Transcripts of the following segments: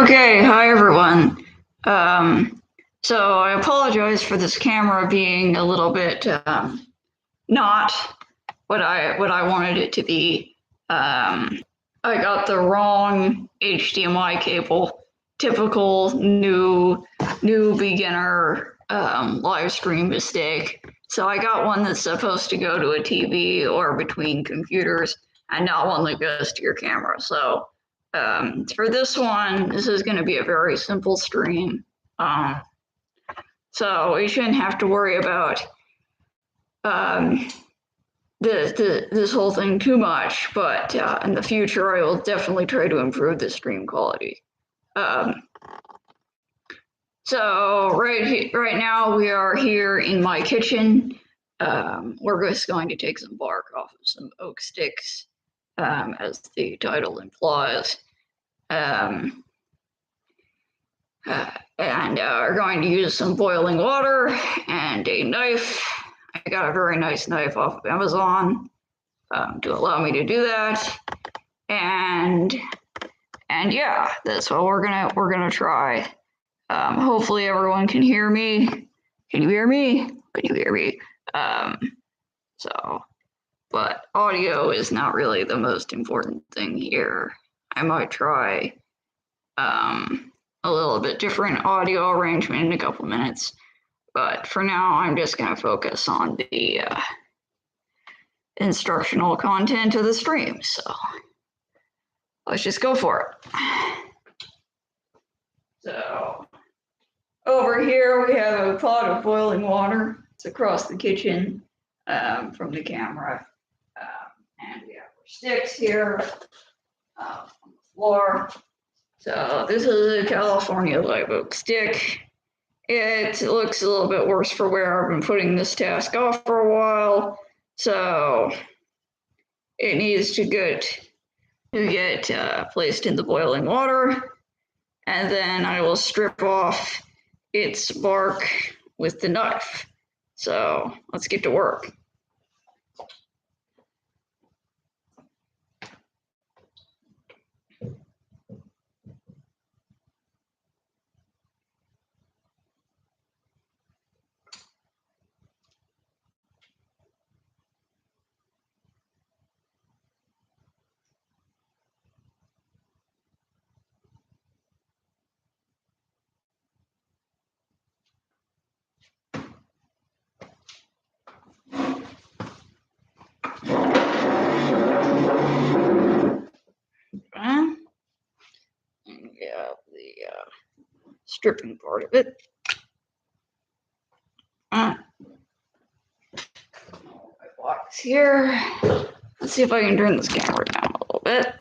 Okay, hi everyone. So I apologize for this camera being a little bit not what I wanted it to be. I got the wrong HDMI cable. Typical new beginner live stream mistake. So I got one that's supposed to go to a TV or between computers, and not one that goes to your camera. So for this one, this is going to be a very simple stream. So we shouldn't have to worry about this whole thing too much, but in the future, I will definitely try to improve the stream quality. So right now we are here in my kitchen. We're just going to take some bark off of some oak sticks, as the title implies. And are going to use some boiling water and a knife. I got a very nice knife off of Amazon to allow me to do that. And yeah, that's what we're gonna try. Hopefully everyone can hear me. Can you hear me? Can you hear me? But audio is not really the most important thing here. I might try a little bit different audio arrangement in a couple minutes, but for now I'm just going to focus on the instructional content of the stream. So let's just go for it. So over here we have a pot of boiling water. It's across the kitchen from the camera, and we have our sticks here on the floor. So this is a California live oak stick. It looks a little bit worse for wear. I've been putting this task off for a while, so it needs to get placed in the boiling water, and then I will strip off its bark with the knife. So let's get to work. And we have the stripping part of it. My box here. Let's see if I can turn this camera down a little bit.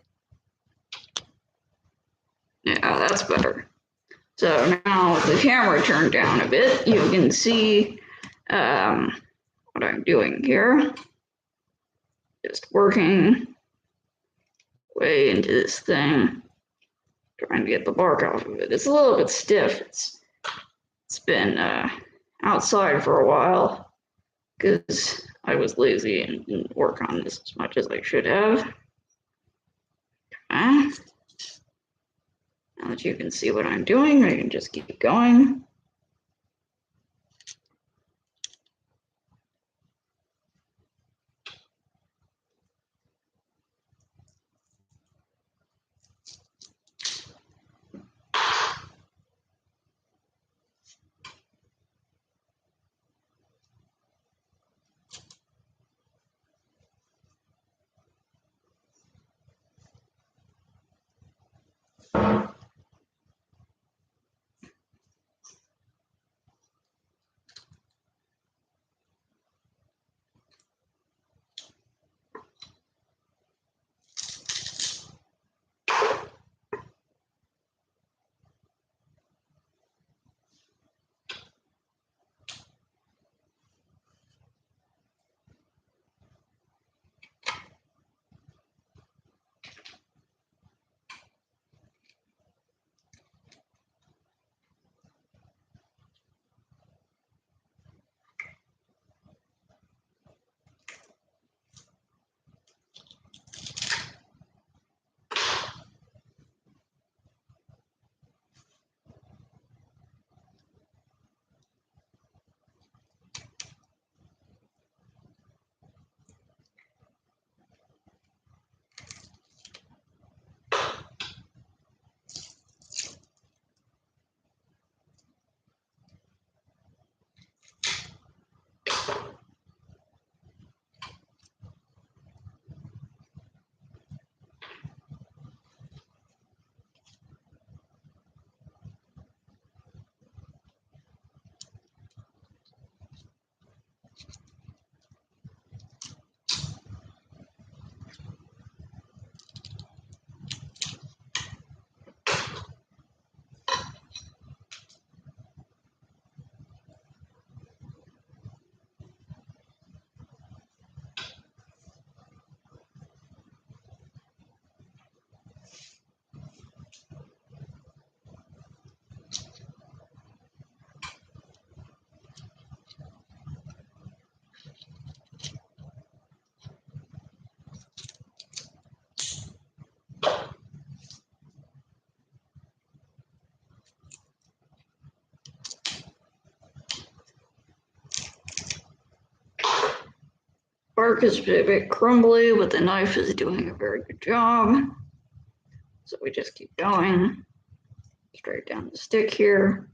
Yeah, that's better. So now with the camera turned down a bit, you can see what I'm doing here. Just working way into this thing, trying to get the bark off of it. It's a little bit stiff. It's been outside for a while because I was lazy and didn't work on this as much as I should have. Okay. Now that you can see what I'm doing, I can just keep going. bark is a bit crumbly, but the knife is doing a very good job. So we just keep going straight down the stick here.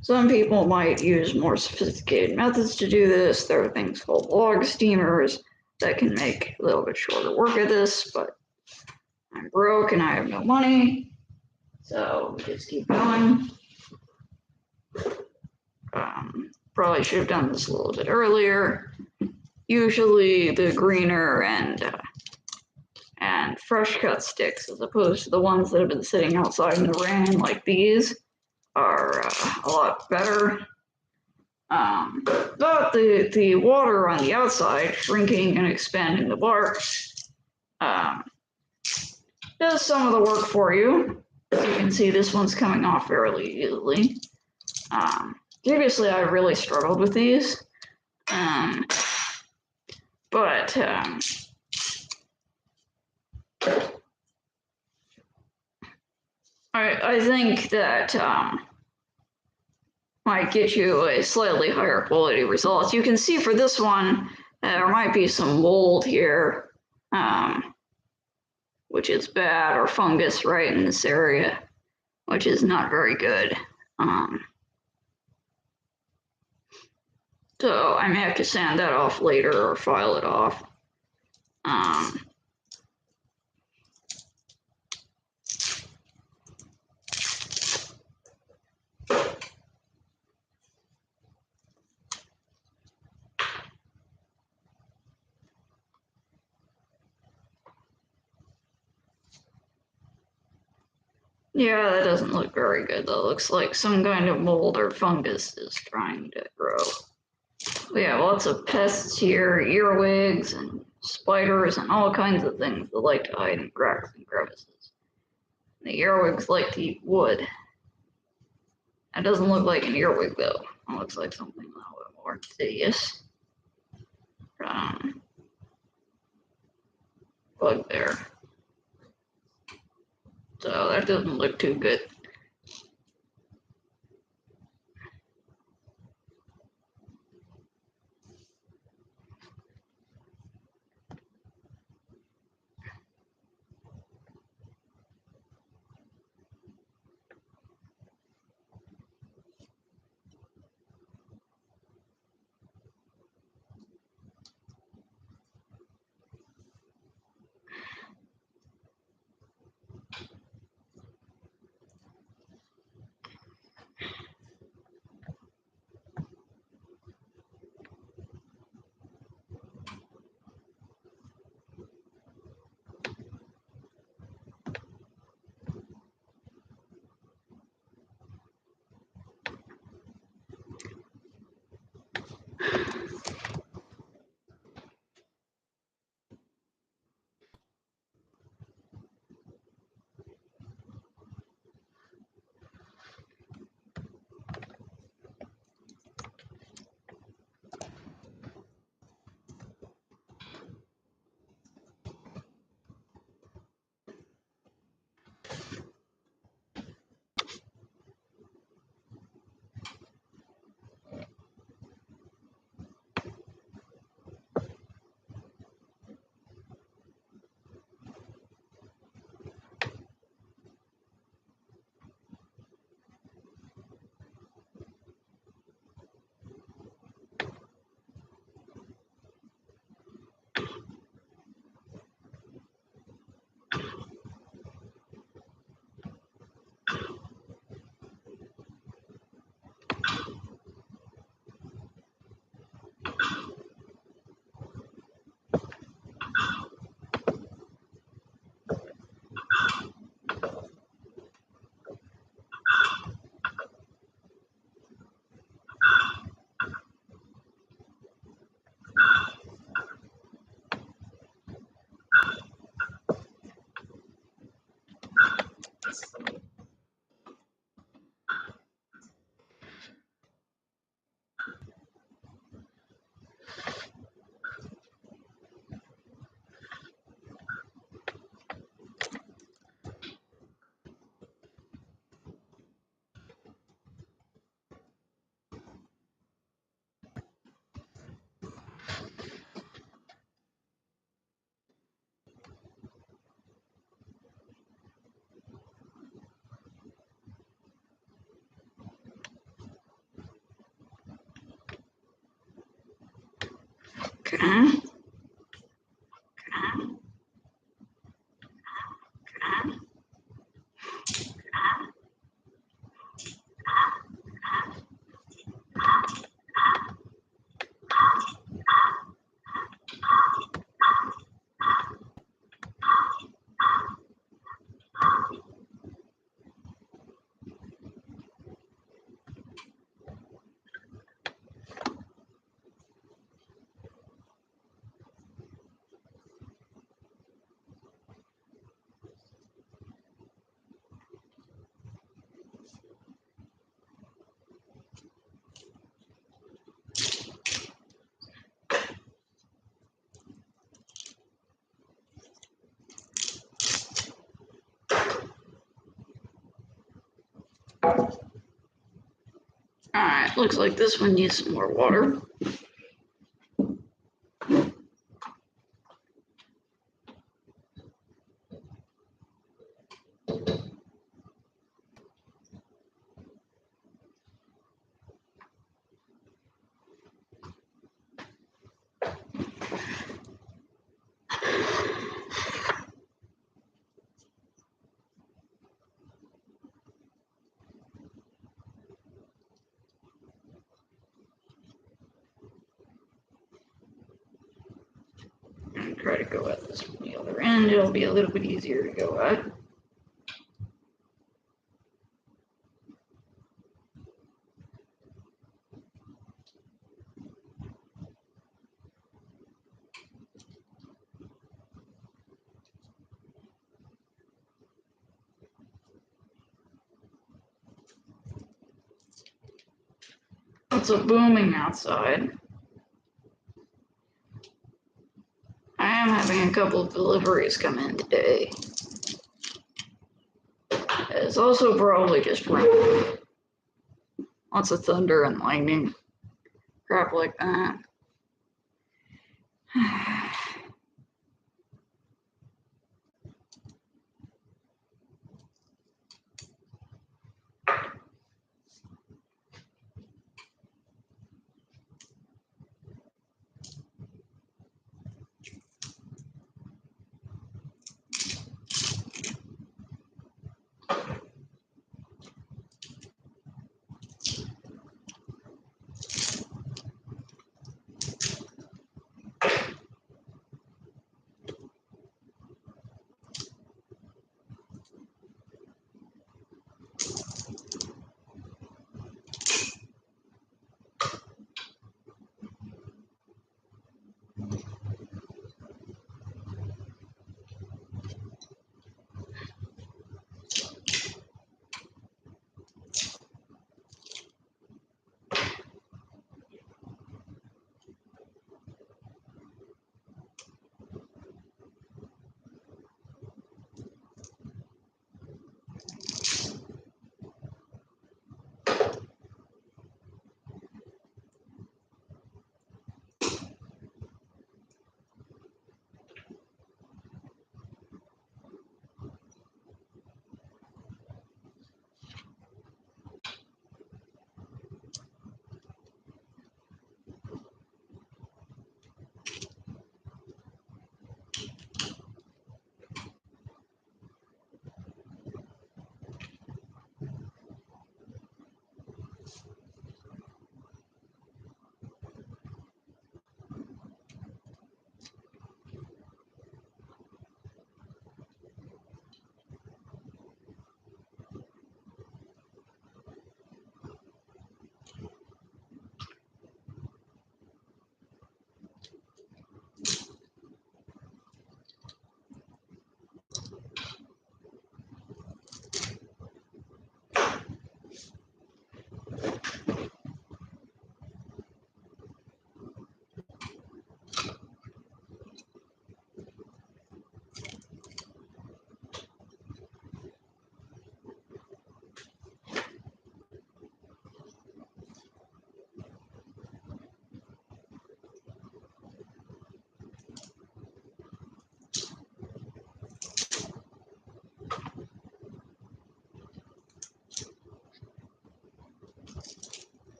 Some people might use more sophisticated methods to do this. There are things called log steamers that can make a little bit shorter work of this, but I'm broke and I have no money, so we just keep going. Probably should have done this a little bit earlier. Usually the greener and fresh cut sticks, as opposed to the ones that have been sitting outside in the rain like these, are a lot better. But the water on the outside, shrinking and expanding the bark, does some of the work for you. As you can see, this one's coming off fairly easily. Previously, I really struggled with these, but I think that might get you a slightly higher quality results. You can see for this one, there might be some mold here, which is bad, or fungus right in this area, which is not very good. So I may have to sand that off later or file it off. Yeah, that doesn't look very good. That looks like some kind of mold or fungus is trying to grow. We have lots of pests here, earwigs and spiders and all kinds of things that like to hide in cracks and crevices. The earwigs like to eat wood. That doesn't look like an earwig though. It looks like something a little bit more insidious. Bug there. So that doesn't look too good. Okay. Alright, looks like this one needs some more water. And try to go at this from the other end. It'll be a little bit easier to go at. It's a booming outside. I am having a couple of deliveries come in today. It's also probably just rain. Lots of thunder and lightning. Crap like that.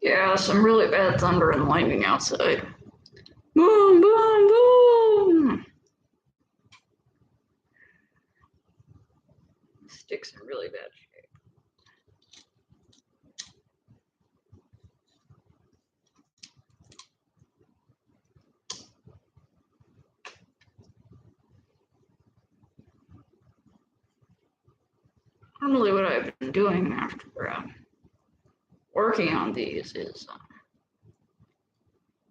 Yeah, some really bad thunder and lightning outside. Boom, boom, boom! Stick's in really bad shape. Normally what I've been doing after working on these is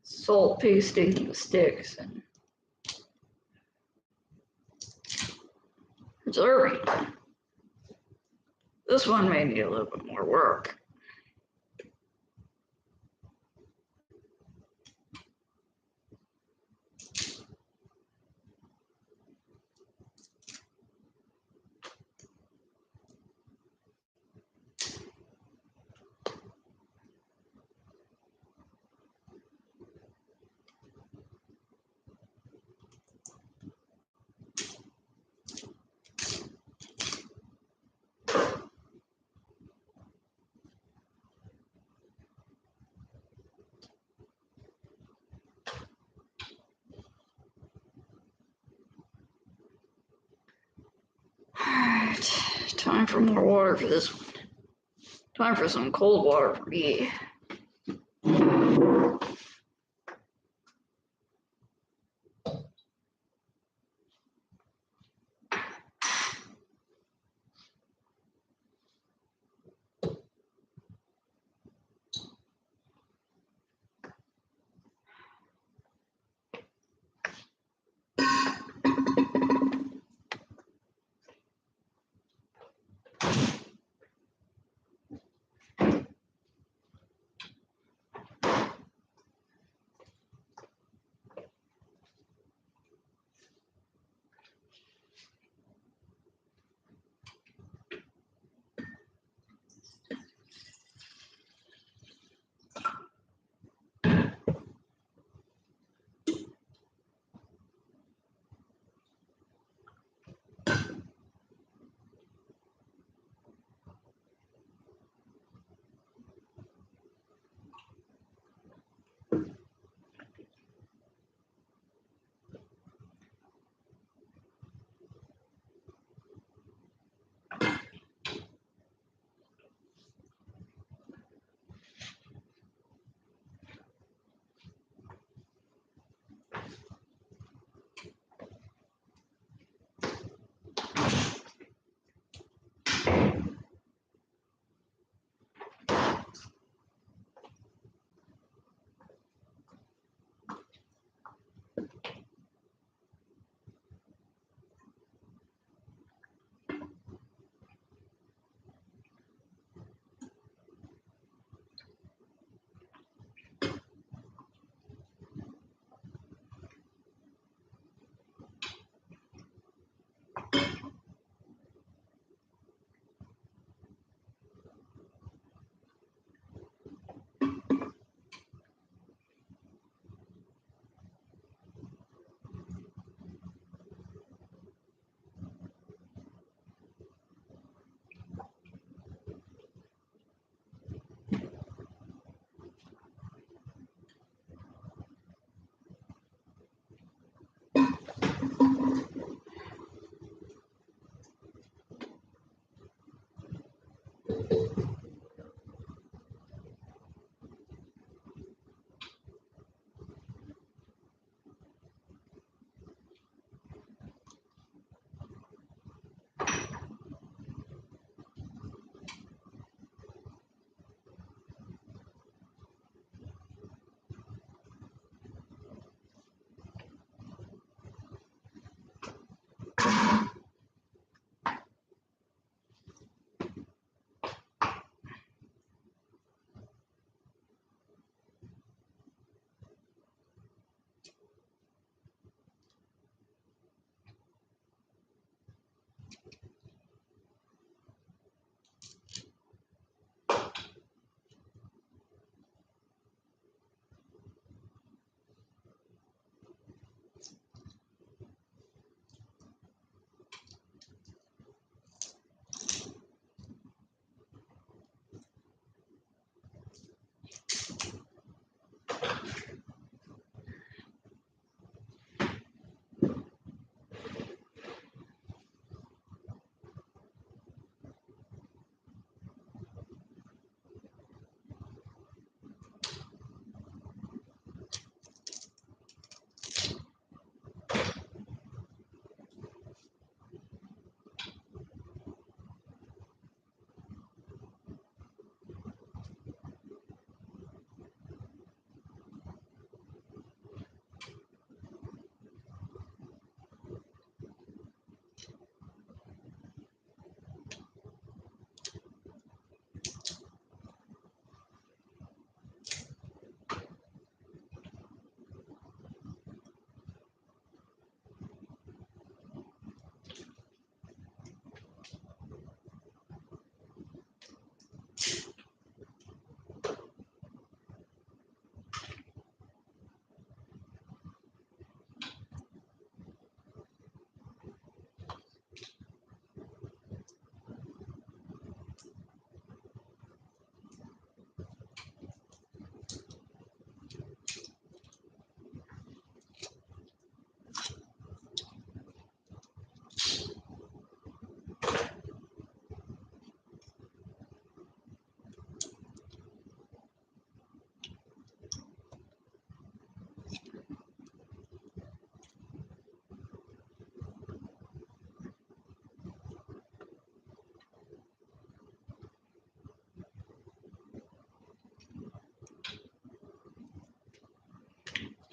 salt pasting the sticks and preserving them. This one may need a little bit more work. Alright, time for more water for this one. Time for some cold water for me.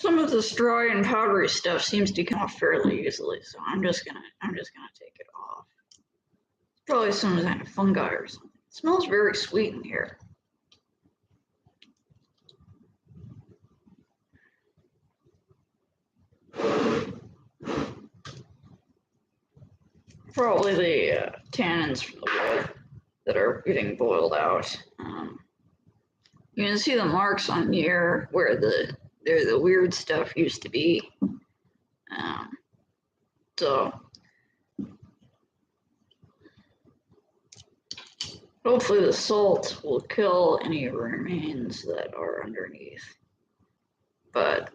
some of this dry and powdery stuff seems to come off fairly easily, so I'm just gonna take it off. Probably some kind of fungi or something. It smells very sweet in here. Probably the tannins from the wood that are getting boiled out. You can see the marks on here where the weird stuff used to be. So hopefully the salt will kill any remains that are underneath. But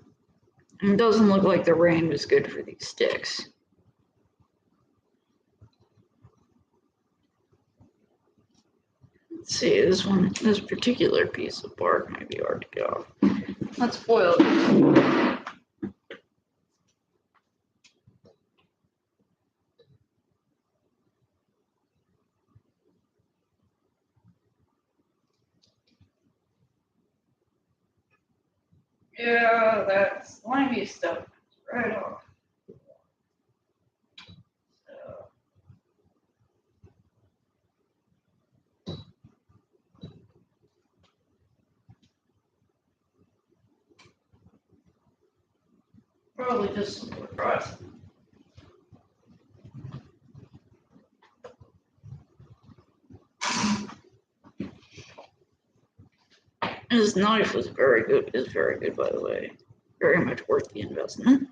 it doesn't look like the rain was good for these sticks. Let's see, this particular piece of bark might be hard to get off. Let's boil it. Yeah, that slimy stuff right off. Probably just some wood rot. His knife was very good. Is very good, by the way. Very much worth the investment.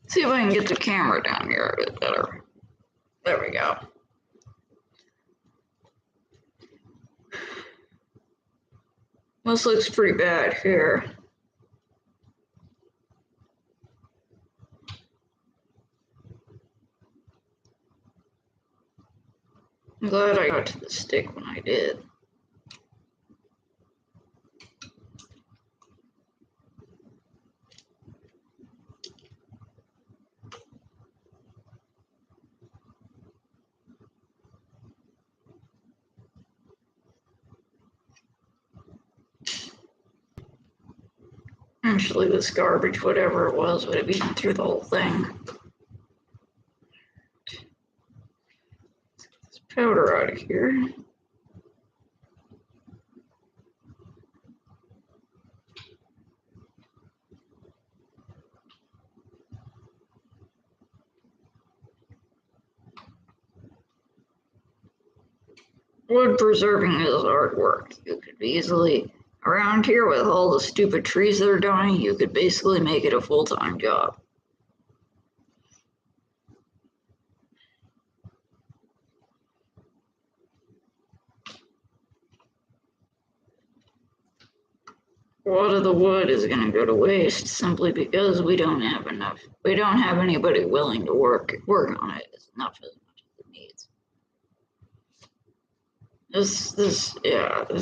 See if I can get the camera down here a bit better. There we go. This looks pretty bad here. I'm glad I got to the stick when I did. Actually, this garbage, whatever it was, would have eaten through the whole thing. Let's get this powder out of here. Wood preserving is hard work. You could easily, around here with all the stupid trees that are dying, you could basically make it a full-time job. A lot of the wood is going to go to waste simply because we don't have enough. We don't have anybody willing to work on it as much as it needs. This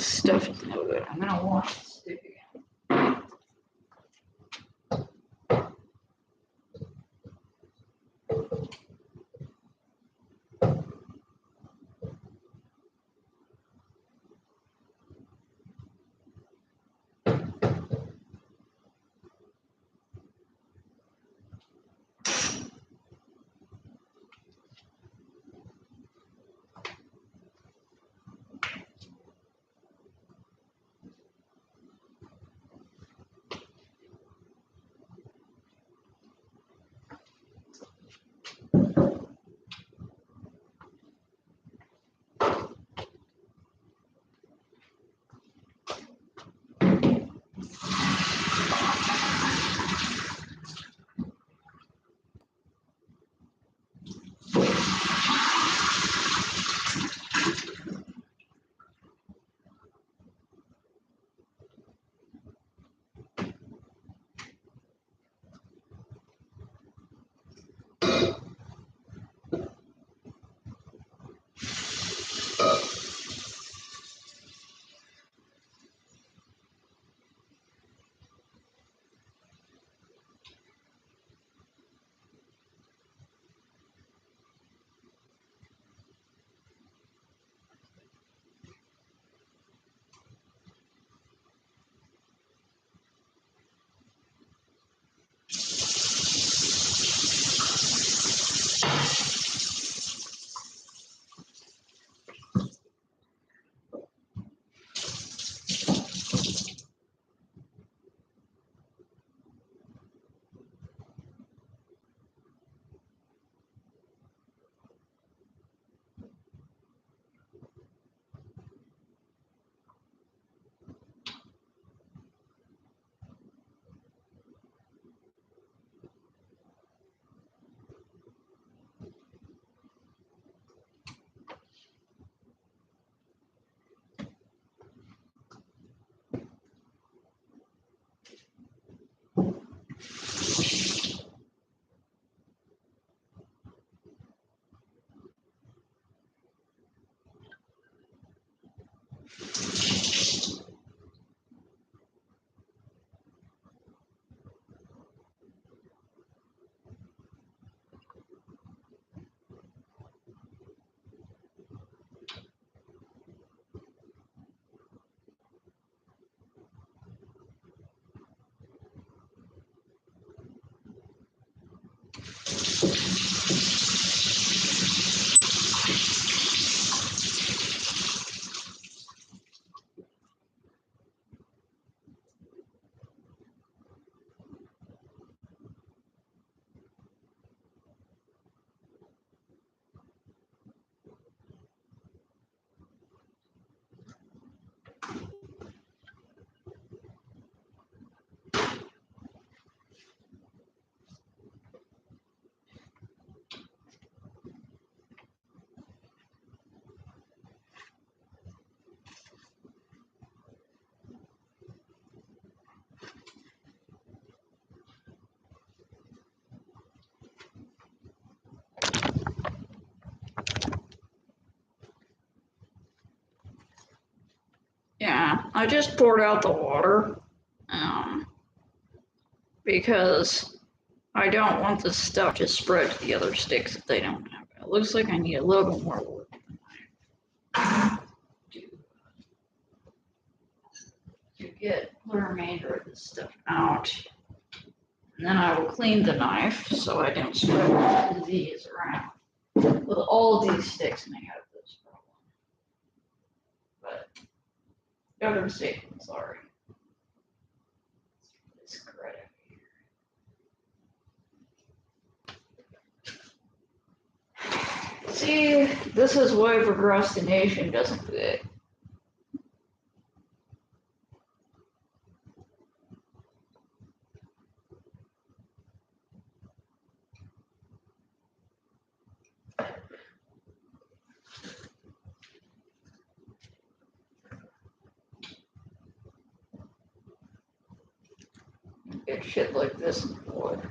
stuff is no good. I'm gonna wash the stick again. Yeah, I just poured out the water because I don't want the stuff to spread to the other sticks if they don't have it. It looks like I need a little bit more wood to get the remainder of this stuff out. And then I will clean the knife so I don't spread disease around. With all of these sticks may have this problem. But other mistake, sorry. This credit. See, this is why procrastination doesn't fit. Get shit like this in wood.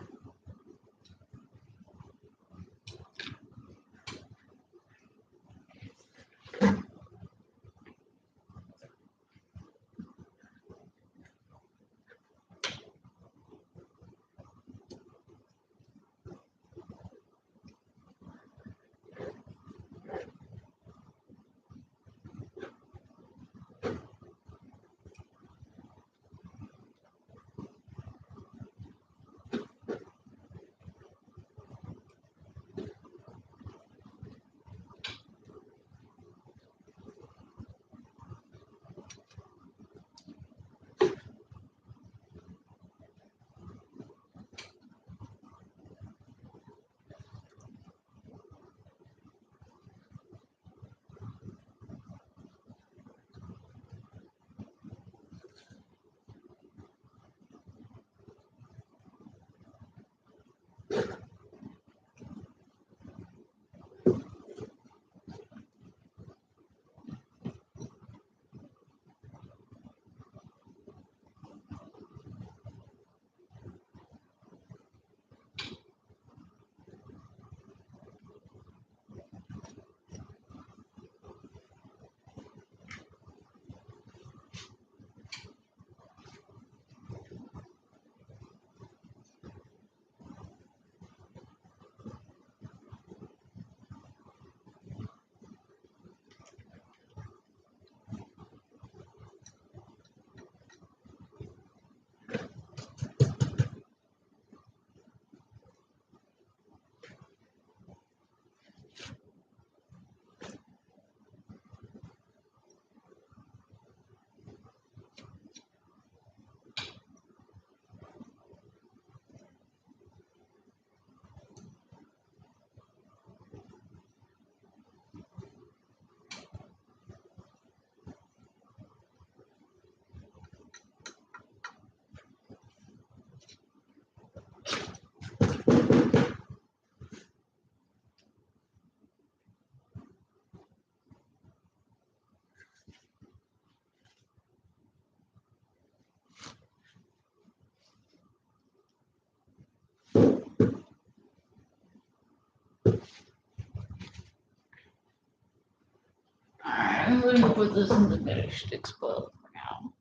I'm going to put this in the matchstick spot for now.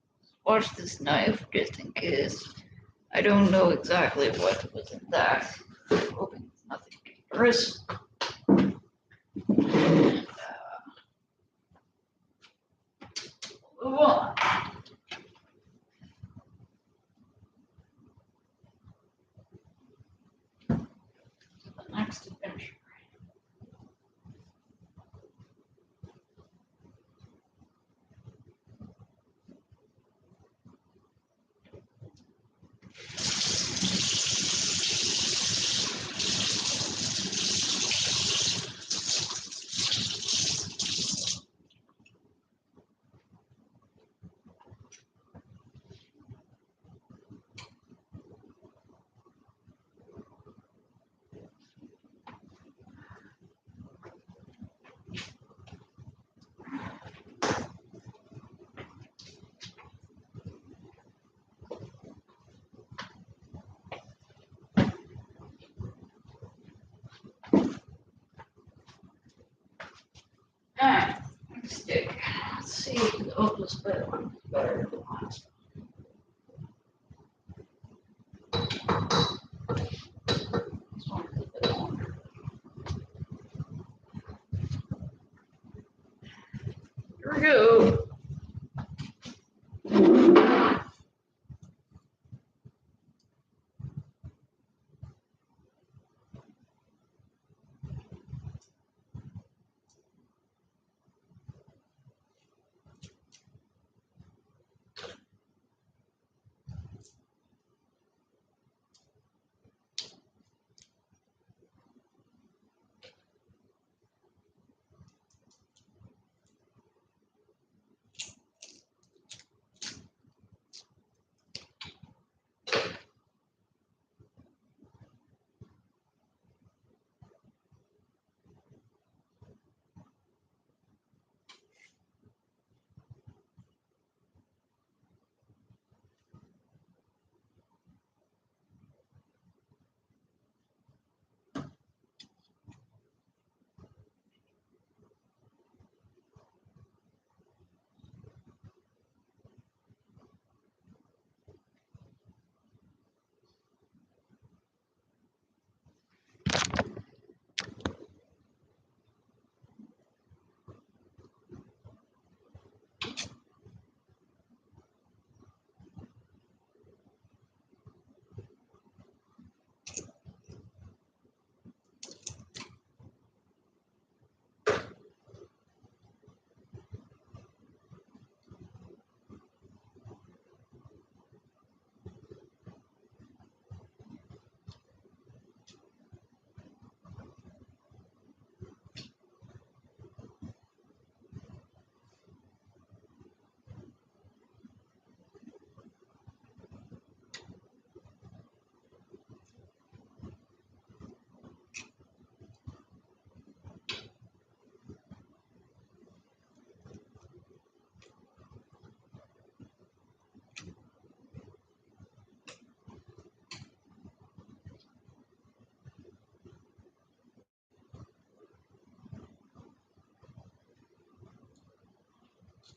Watch this knife just in case. I don't know exactly what was in that. I'm hoping it's nothing dangerous. Move on. The next adventure. Alright, stick. Let's see if the Opus better one is better than the last one. This one is a bit longer. Here we go.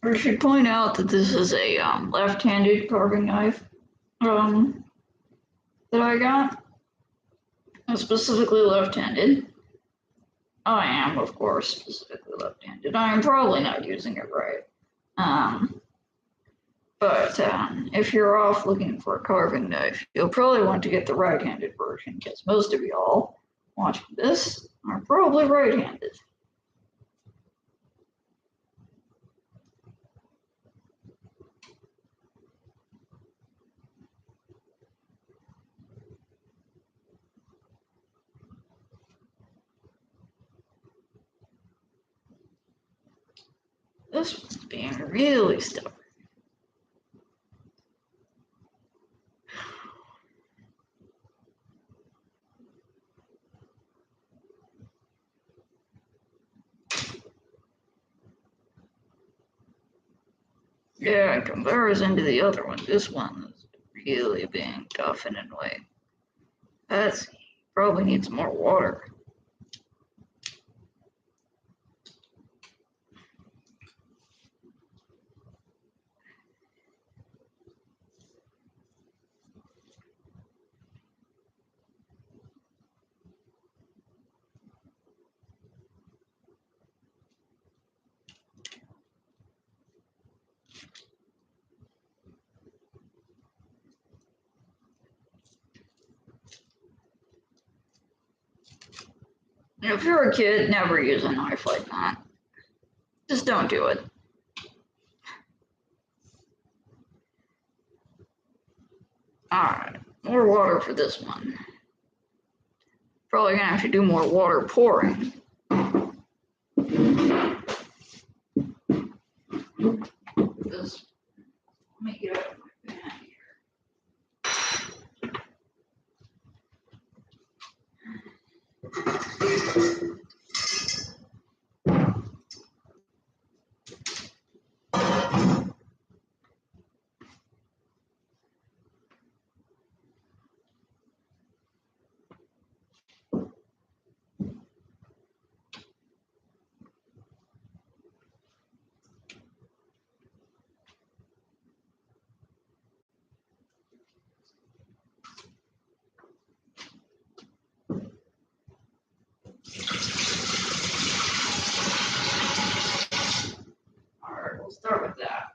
I should point out that this is a left-handed carving knife that I got. I'm specifically left-handed. I am, of course, specifically left-handed. I am probably not using it right. But if you're off looking for a carving knife, you'll probably want to get the right-handed version because most of y'all watching this are probably right-handed. This one's being really stubborn. Yeah, in comparison to the other one, this one is really being tough and annoying. That's probably needs more water. If you're a kid, never use a knife like that. Just don't do it. Alright, more water for this one. Probably gonna have to do more water pouring. This, let me get out of my pan here. Alright, we'll start with that.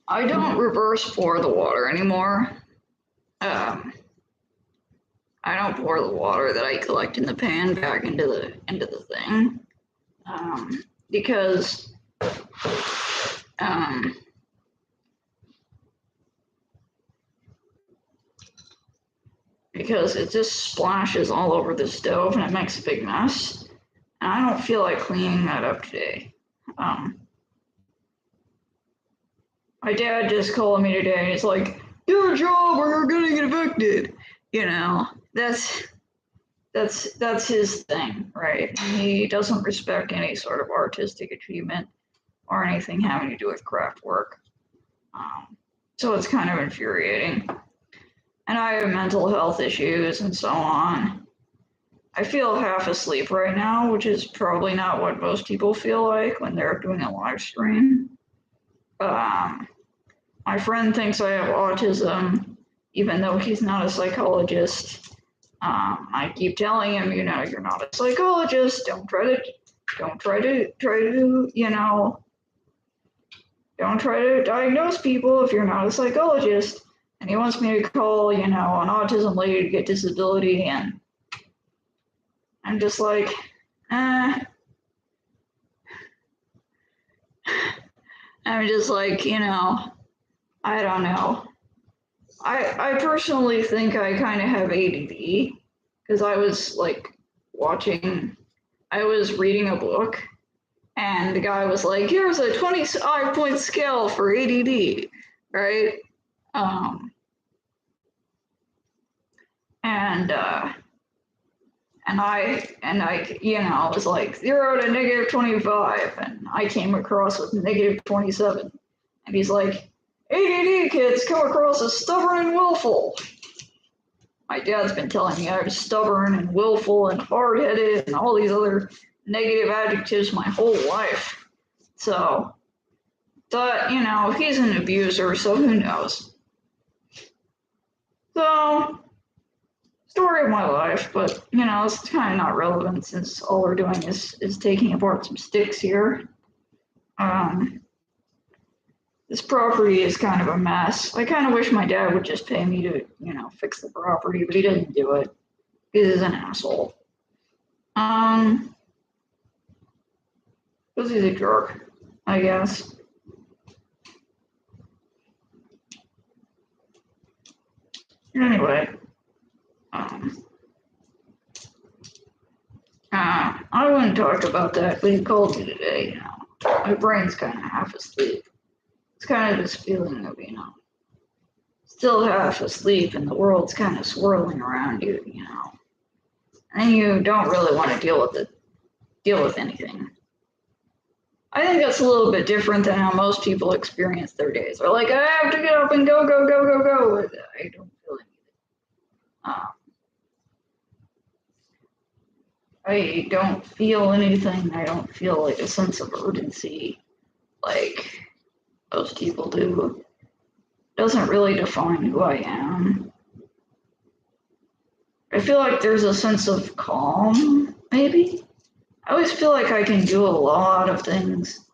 I don't reverse pour the water anymore. I don't pour the water that I collect in the pan back into the thing, because it just splashes all over the stove and it makes a big mess. And I don't feel like cleaning that up today. My dad just called me today and he's like, "Do a job or you're gonna get evicted." You know, that's his thing, right? He doesn't respect any sort of artistic achievement or anything having to do with craft work. So it's kind of infuriating. And I have mental health issues and so on. I feel half asleep right now, which is probably not what most people feel like when they're doing a live stream. My friend thinks I have autism, even though he's not a psychologist. I keep telling him, you know, you're not a psychologist. Don't try to diagnose people if you're not a psychologist. And he wants me to call, you know, an autism lady to get disability, and I'm just like, I'm just like, you know, I don't know. I personally think I kind of have ADD because I was like I was reading a book and the guy was like, here's a 25-point scale for ADD, right? And I, you know, was like 0 to -25, and I came across with -27, and he's like, ADD kids come across as stubborn and willful. My dad's been telling me I'm stubborn and willful and hard-headed and all these other negative adjectives my whole life. So, but, you know, he's an abuser, so who knows? So, story of my life, but, you know, it's kind of not relevant since all we're doing is taking apart some sticks here. This property is kind of a mess. I kind of wish my dad would just pay me to, you know, fix the property, but he doesn't do it. He's an asshole. Because he's a jerk, I guess. Anyway, I wouldn't talk about that, but he called me today, you know. My brain's kind of half asleep. It's kind of this feeling of, you know, still half asleep and the world's kind of swirling around you, you know. And you don't really want to deal with anything. I think that's a little bit different than how most people experience their days. They're like, I have to get up and go. I don't feel it. I don't feel anything. I don't feel like a sense of urgency like most people do. It doesn't really define who I am. I feel like there's a sense of calm, maybe. I always feel like I can do a lot of things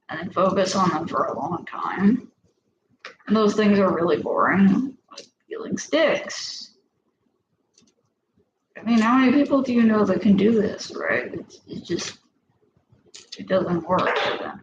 and then focus on them for a long time. And those things are really boring, like peeling sticks. I mean, how many people do you know that can do this, right? It's just, it doesn't work for them.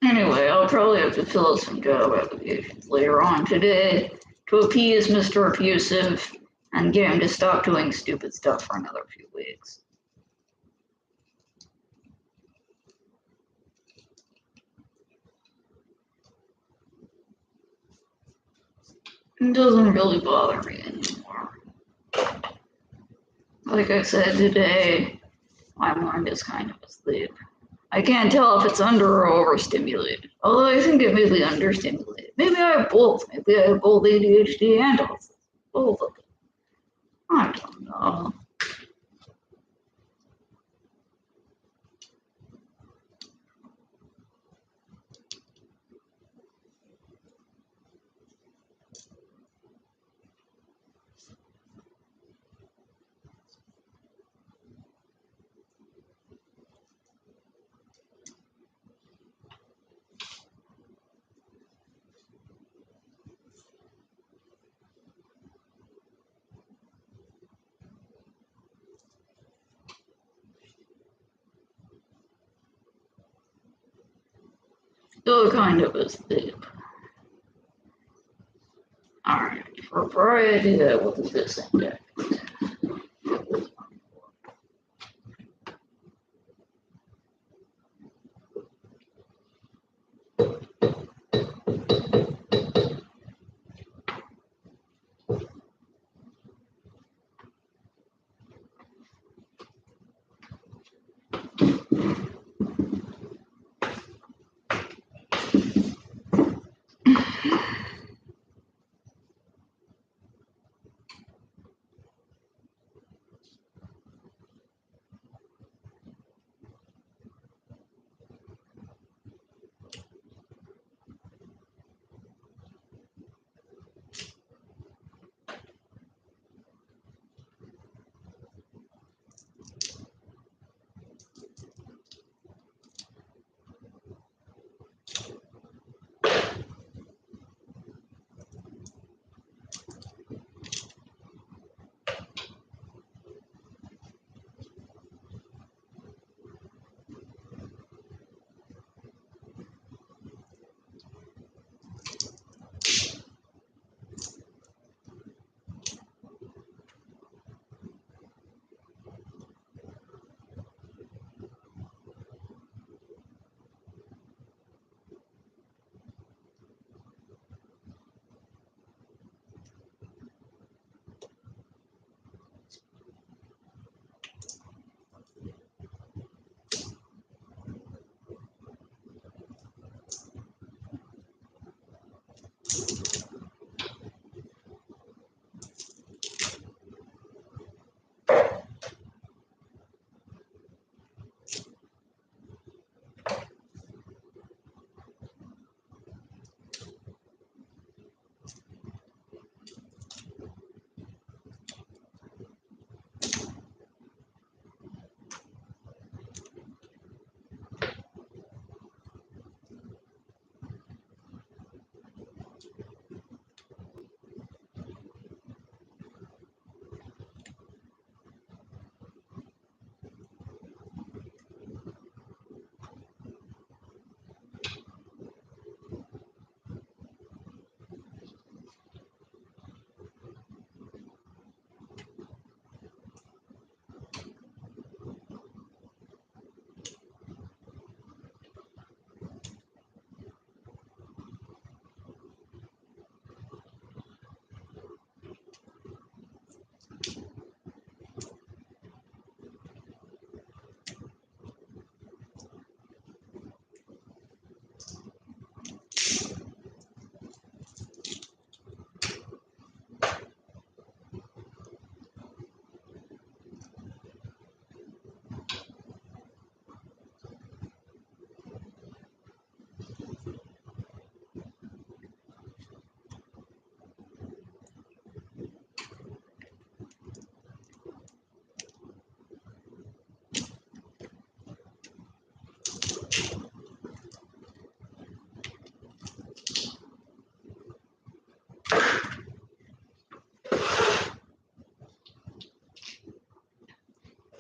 Anyway, I'll probably have to fill out some job applications later on today to appease Mr. Abusive and get him to stop doing stupid stuff for another few weeks. It doesn't really bother me anymore. Like I said today, my mind is kind of asleep. I can't tell if it's under or overstimulated, although I think it may be understimulated. Maybe I have both. Maybe I have both ADHD and autism. Both of them. I don't know. Still kind of asleep. Alright, for variety, we'll do this index.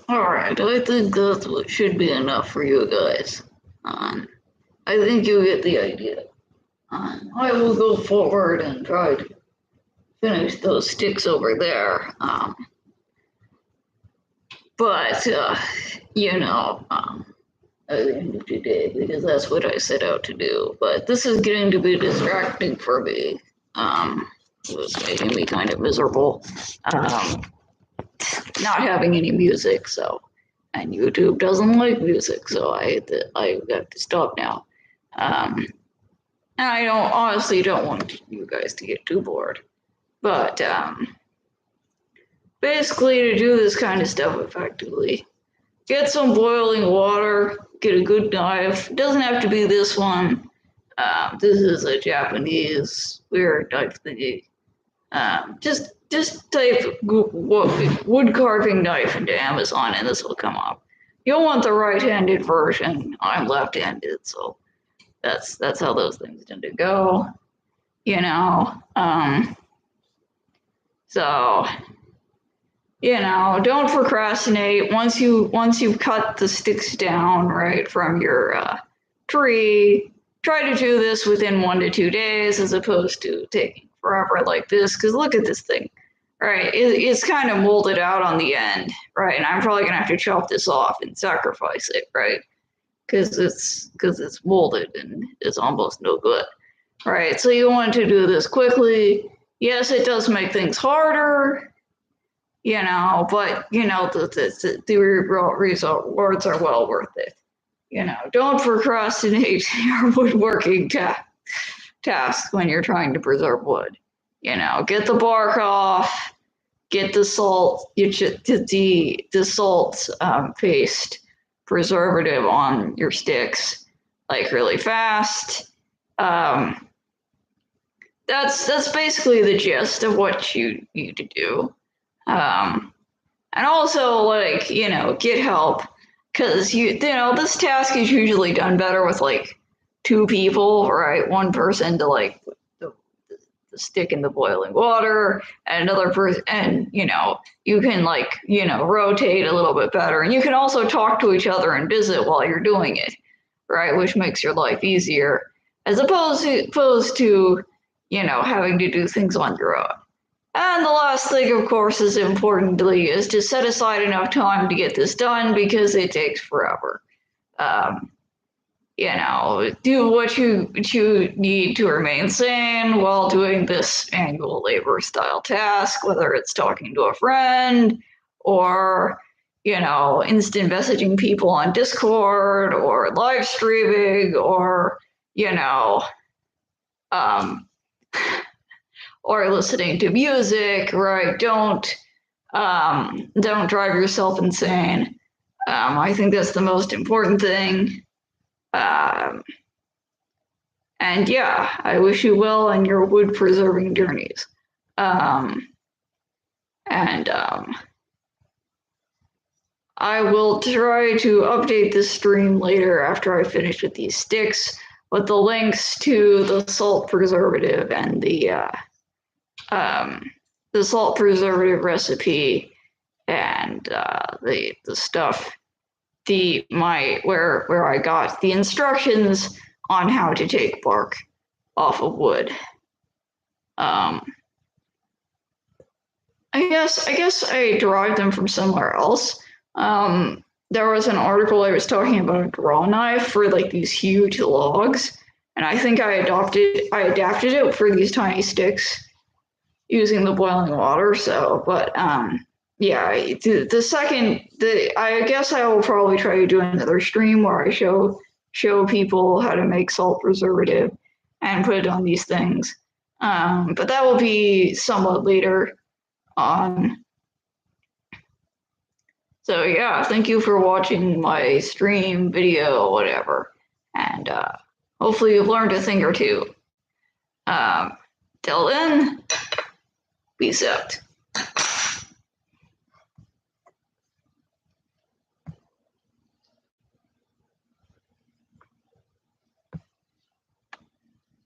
Alright, I think that should be enough for you guys. I think you get the idea. I will go forward and try to finish those sticks over there. But, at the end of the day, because that's what I set out to do. But this is getting to be distracting for me. It was making me kind of miserable. Not having any music, so, and YouTube doesn't like music, so I have to stop now. And I honestly don't want you guys to get too bored, but basically to do this kind of stuff effectively, get some boiling water, get a good knife. It doesn't have to be this one. This is a Japanese weird knife thingy. Just type wood carving knife into Amazon and this will come up. You'll want the right-handed version. I'm left-handed, so that's how those things tend to go. So don't procrastinate. Once you've cut the sticks down right from your tree, try to do this within 1 to 2 days as opposed to taking forever like this, because look at this thing, right? It's kind of molded out on the end, right? And I'm probably gonna have to chop this off and sacrifice it, right? Because it's molded and it's almost no good, right? So you want to do this quickly. Yes, it does make things harder, but the rewards are well worth it. Don't procrastinate your woodworking task when you're trying to preserve wood. Get the bark off, get the salt, the salt paste preservative on your sticks like really fast. That's basically the gist of what you need to do. And also get help, because this task is usually done better with like 2 people, right? One person to like the stick in the boiling water, and another person, and you can rotate a little bit better, and you can also talk to each other and visit while you're doing it, right? Which makes your life easier as opposed to having to do things on your own. And the last thing, of course, is to set aside enough time to get this done, because it takes forever. Do what you need to remain sane while doing this manual labor style task, whether it's talking to a friend or, instant messaging people on Discord or live streaming or, or listening to music, right? Don't drive yourself insane. I think that's the most important thing. And yeah, I wish you well in your wood preserving journeys. I will try to update this stream later after I finish with these sticks, with the links to the salt preservative and the salt preservative recipe and the stuff, where I got the instructions on how to take bark off of wood. I guess I derived them from somewhere else. There was an article I was talking about a draw knife for like these huge logs, and I think I adapted it for these tiny sticks using the boiling water. So, but yeah, I guess I will probably try to do another stream where I show people how to make salt preservative and put it on these things. But that will be somewhat later on. So yeah, thank you for watching my stream, video, whatever. And hopefully you've learned a thing or two. Till then, peace out.